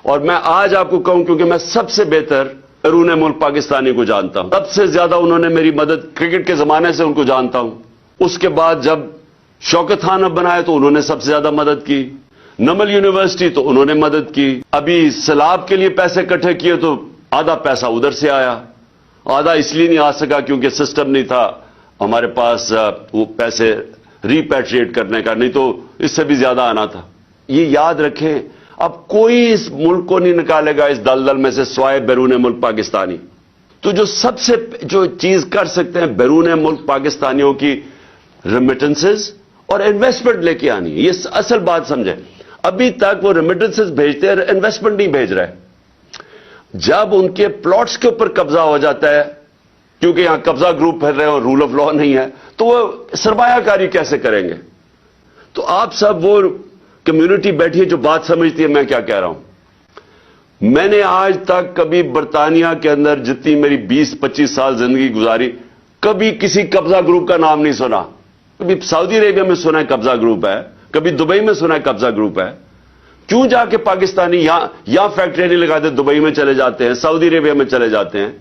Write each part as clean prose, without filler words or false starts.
اور میں آج آپ کو کہوں کیونکہ میں سب سے بہتر بیرون ملک پاکستانی کو جانتا ہوں، سب سے زیادہ انہوں نے میری مدد کرکٹ کے زمانے سے ان کو جانتا ہوں، اس کے بعد جب شوکت خان اب بنائے تو انہوں نے سب سے زیادہ مدد کی، نمل یونیورسٹی تو انہوں نے مدد کی، ابھی سیلاب کے لیے پیسے اکٹھے کیے تو آدھا پیسہ ادھر سے آیا، آدھا اس لیے نہیں آ سکا کیونکہ سسٹم نہیں تھا ہمارے پاس وہ پیسے ریپیٹریٹ کرنے کا، نہیں تو اس سے بھی زیادہ آنا تھا۔ یہ یاد رکھیں، اب کوئی اس ملک کو نہیں نکالے گا اس دلدل میں سے سوائے بیرون ملک پاکستانی۔ تو جو سب سے جو چیز کر سکتے ہیں بیرون ملک پاکستانیوں کی ریمیٹنسز اور انویسٹمنٹ لے کے آنی، یہ اصل بات سمجھیں۔ ابھی تک وہ ریمیٹنسز بھیجتے ہیں، انویسٹمنٹ نہیں بھیج رہے۔ جب ان کے پلاٹس کے اوپر قبضہ ہو جاتا ہے، کیونکہ یہاں قبضہ گروپ پھر رہے ہیں اور رول آف لا نہیں ہے، تو وہ سرمایہ کاری کیسے کریں گے؟ تو آپ سب وہ کمیونٹی بیٹھی ہے جو بات سمجھتی ہے میں کیا کہہ رہا ہوں۔ میں نے آج تک کبھی برطانیہ کے اندر جتنی میری 20-25 سال زندگی گزاری، کبھی کسی قبضہ گروپ کا نام نہیں سنا۔ کبھی سعودی عربیہ میں سنا ہے قبضہ گروپ ہے، کبھی دبئی میں سنا ہے قبضہ گروپ ہے۔ کیوں جا کے پاکستانی یہاں فیکٹریاں نہیں لگاتے، دبئی میں چلے جاتے ہیں، سعودی عربیہ میں چلے جاتے ہیں،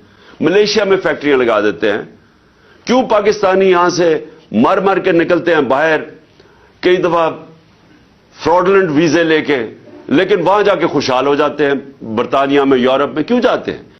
ملیشیا میں فیکٹریاں لگا دیتے ہیں؟ کیوں پاکستانی یہاں سے مر مر کے نکلتے ہیں باہر کئی دفعہ فراڈلنٹ ویزے لے کے، لیکن وہاں جا کے خوشحال ہو جاتے ہیں؟ برطانیہ میں، یورپ میں کیوں جاتے ہیں؟